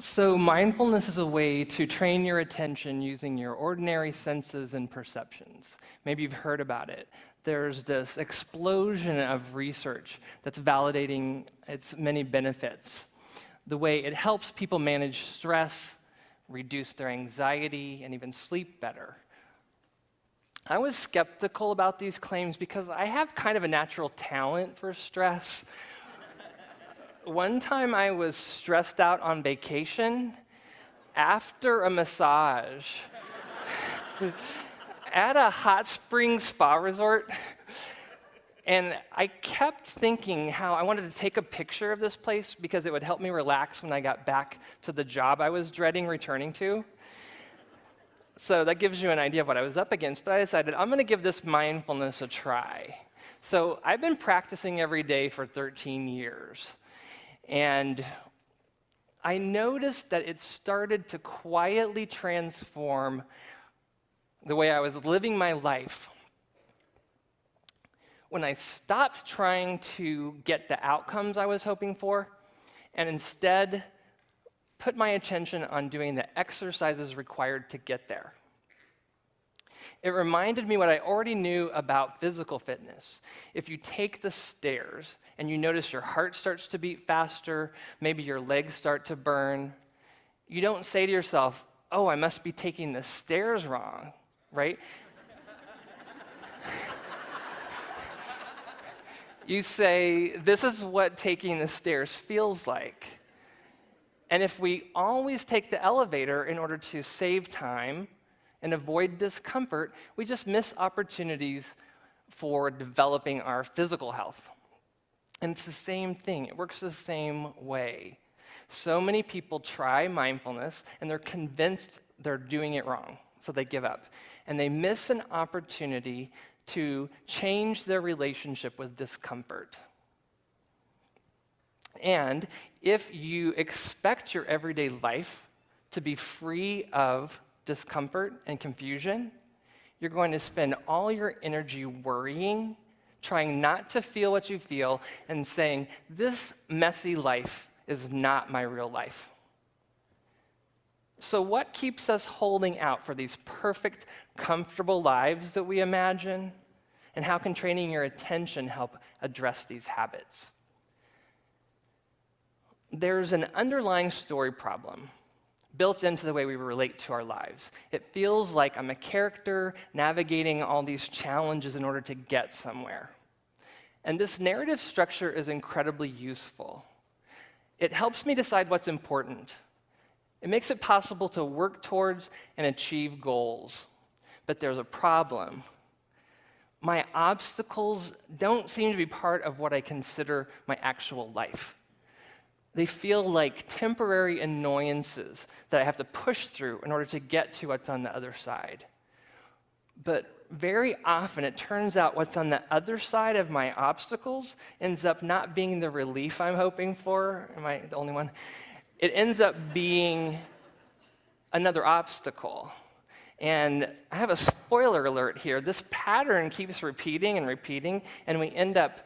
So mindfulness is a way to train your attention using your ordinary senses and perceptions. Maybe you've heard about it. There's this explosion of research that's validating its many benefits. The way it helps people manage stress, reduce their anxiety, and even sleep better. I was skeptical about these claims because I have kind of a natural talent for stress. One time I was stressed out on vacation after a massage at a hot spring spa resort, and I kept thinking how I wanted to take a picture of this place because it would help me relax when I got back to the job I was dreading returning to. So that gives you an idea of what I was up against, but I decided I'm going to give this mindfulness a try. So I've been practicing every day for 13 years. And I noticed that it started to quietly transform the way I was living my life. When I stopped trying to get the outcomes I was hoping for, and instead put my attention on doing the exercises required to get there. It reminded me what I already knew about physical fitness. If you take the stairs and you notice your heart starts to beat faster, maybe your legs start to burn, you don't say to yourself, oh, I must be taking the stairs wrong, right? You say, this is what taking the stairs feels like. And if we always take the elevator in order to save time and avoid discomfort, we just miss opportunities for developing our physical health. And it's the same thing. It works the same way. So many people try mindfulness, and they're convinced they're doing it wrong, so they give up. And they miss an opportunity to change their relationship with discomfort. And if you expect your everyday life to be free of discomfort and confusion, you're going to spend all your energy worrying, trying not to feel what you feel, and saying, this messy life is not my real life. So what keeps us holding out for these perfect, comfortable lives that we imagine? And how can training your attention help address these habits? There's an underlying story problem built into the way we relate to our lives. It feels like I'm a character navigating all these challenges in order to get somewhere. And this narrative structure is incredibly useful. It helps me decide what's important. It makes it possible to work towards and achieve goals. But there's a problem. My obstacles don't seem to be part of what I consider my actual life. They feel like temporary annoyances that I have to push through in order to get to what's on the other side. But very often it turns out what's on the other side of my obstacles ends up not being the relief I'm hoping for. Am I the only one? It ends up being another obstacle. And I have a spoiler alert here. This pattern keeps repeating and repeating, and we end up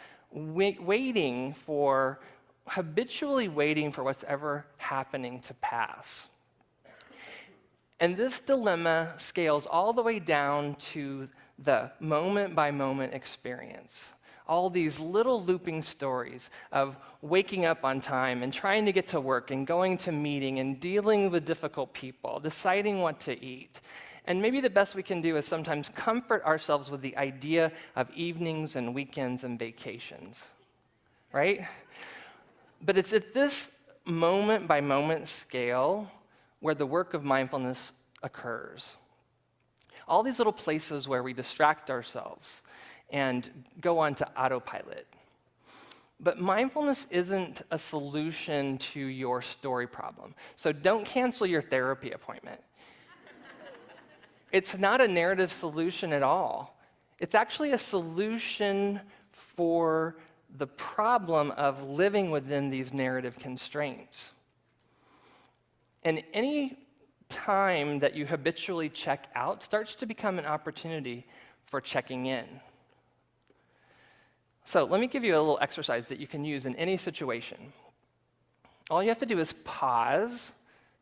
habitually waiting for what's ever happening to pass. And this dilemma scales all the way down to the moment-by-moment experience. All these little looping stories of waking up on time and trying to get to work and going to meeting and dealing with difficult people, deciding what to eat. And maybe the best we can do is sometimes comfort ourselves with the idea of evenings and weekends and vacations, right? But it's at this moment-by-moment scale where the work of mindfulness occurs. All these little places where we distract ourselves and go on to autopilot. But mindfulness isn't a solution to your story problem. So don't cancel your therapy appointment. It's not a narrative solution at all. It's actually a solution for the problem of living within these narrative constraints. And any time that you habitually check out starts to become an opportunity for checking in. So let me give you a little exercise that you can use in any situation. All you have to do is pause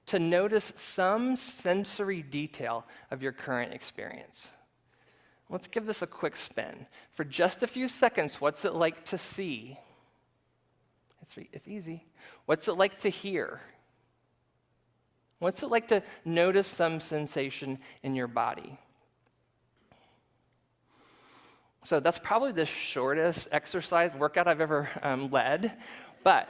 to notice some sensory detail of your current experience. Let's give this a quick spin. For just a few seconds, what's it like to see? It's easy. What's it like to hear? What's it like to notice some sensation in your body? So that's probably the shortest exercise workout I've ever led, but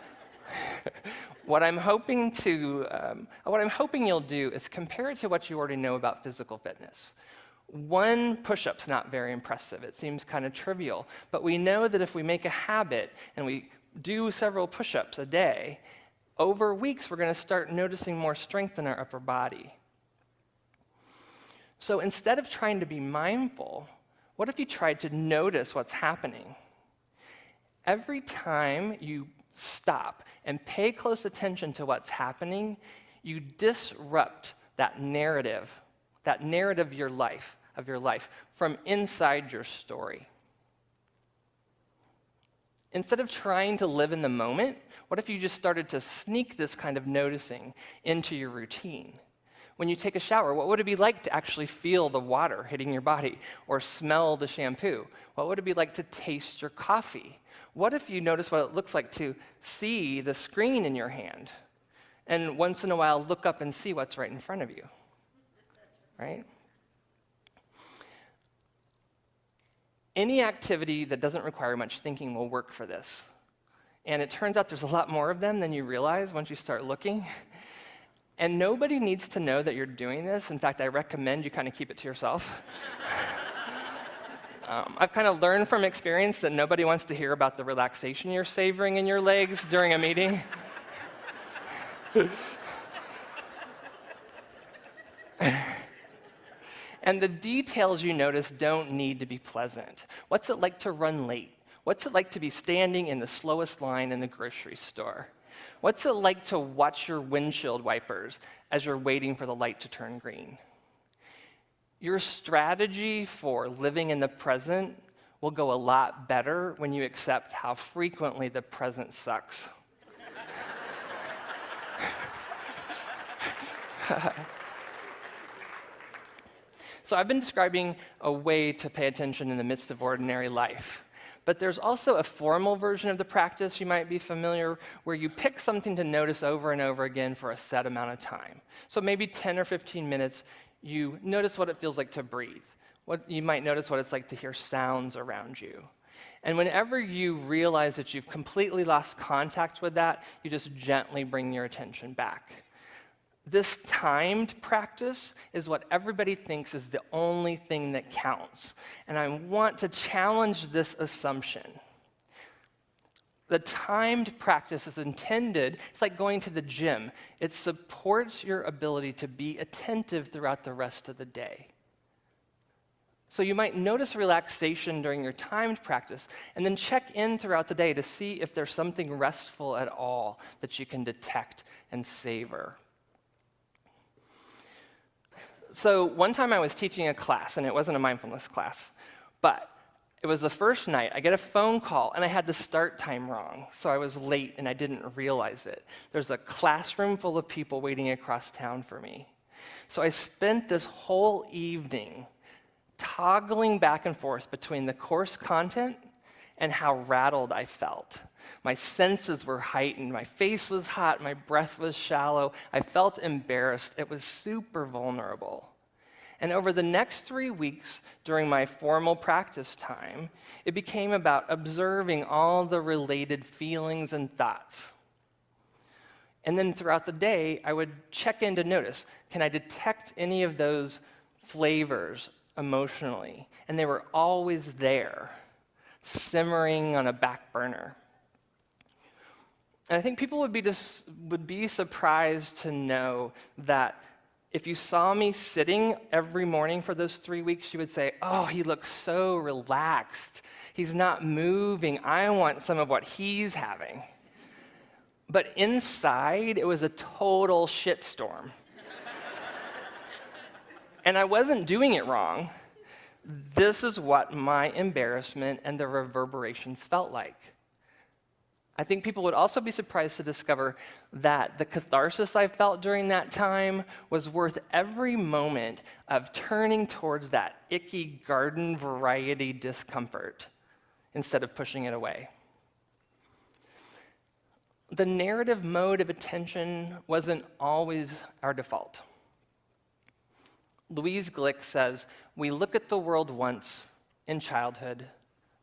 what I'm hoping you'll do is compare it to what you already know about physical fitness. One push-up's not very impressive. It seems kind of trivial, but we know that if we make a habit and we do several push-ups a day, over weeks we're going to start noticing more strength in our upper body. So instead of trying to be mindful, what if you tried to notice what's happening? Every time you stop and pay close attention to what's happening, you disrupt that narrative of your life, from inside your story. Instead of trying to live in the moment, what if you just started to sneak this kind of noticing into your routine? When you take a shower, what would it be like to actually feel the water hitting your body or smell the shampoo? What would it be like to taste your coffee? What if you notice what it looks like to see the screen in your hand and once in a while look up and see what's right in front of you, right? Any activity that doesn't require much thinking will work for this. And it turns out there's a lot more of them than you realize once you start looking. And nobody needs to know that you're doing this. In fact, I recommend you kind of keep it to yourself. I've kind of learned from experience that nobody wants to hear about the relaxation you're savoring in your legs during a meeting. And the details you notice don't need to be pleasant. What's it like to run late? What's it like to be standing in the slowest line in the grocery store? What's it like to watch your windshield wipers as you're waiting for the light to turn green? Your strategy for living in the present will go a lot better when you accept how frequently the present sucks. So I've been describing a way to pay attention in the midst of ordinary life. But there's also a formal version of the practice you might be familiar where you pick something to notice over and over again for a set amount of time. So maybe 10 or 15 minutes, you notice what it feels like to breathe. You might notice what it's like to hear sounds around you. And whenever you realize that you've completely lost contact with that, you just gently bring your attention back. This timed practice is what everybody thinks is the only thing that counts. And I want to challenge this assumption. The timed practice is intended, it's like going to the gym. It supports your ability to be attentive throughout the rest of the day. So you might notice relaxation during your timed practice, and then check in throughout the day to see if there's something restful at all that you can detect and savor. So one time I was teaching a class, and it wasn't a mindfulness class, but it was the first night. I get a phone call, and I had the start time wrong, so I was late, and I didn't realize it. There's a classroom full of people waiting across town for me. So I spent this whole evening toggling back and forth between the course content and how rattled I felt. My senses were heightened. My face was hot. My breath was shallow. I felt embarrassed. It was super vulnerable. And over the next 3 weeks during my formal practice time, it became about observing all the related feelings and thoughts. And then throughout the day, I would check in to notice, can I detect any of those flavors emotionally? And they were always there, simmering on a back burner. And I think people would be surprised to know that if you saw me sitting every morning for those 3 weeks, you would say, oh, he looks so relaxed. He's not moving. I want some of what he's having. But inside, it was a total shitstorm. And I wasn't doing it wrong. This is what my embarrassment and the reverberations felt like. I think people would also be surprised to discover that the catharsis I felt during that time was worth every moment of turning towards that icky garden variety discomfort instead of pushing it away. The narrative mode of attention wasn't always our default. Louise Glick says, "We look at the world once in childhood,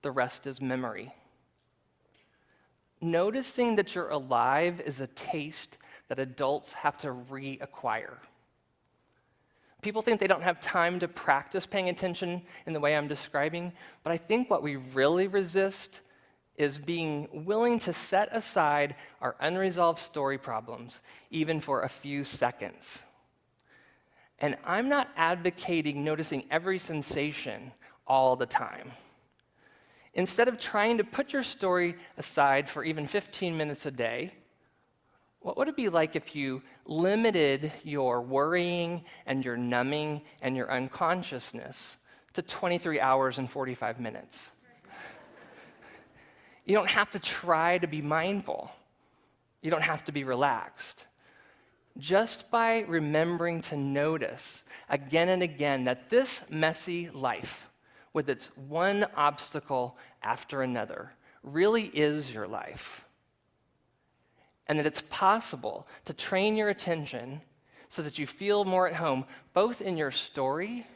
the rest is memory." Noticing that you're alive is a taste that adults have to reacquire. People think they don't have time to practice paying attention in the way I'm describing, but I think what we really resist is being willing to set aside our unresolved story problems, even for a few seconds. And I'm not advocating noticing every sensation all the time. Instead of trying to put your story aside for even 15 minutes a day, what would it be like if you limited your worrying and your numbing and your unconsciousness to 23 hours and 45 minutes? You don't have to try to be mindful. You don't have to be relaxed. Just by remembering to notice again and again that this messy life, with its one obstacle after another, really is your life. And that it's possible to train your attention so that you feel more at home, both in your story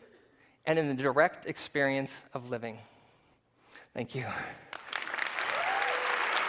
and in the direct experience of living. Thank you.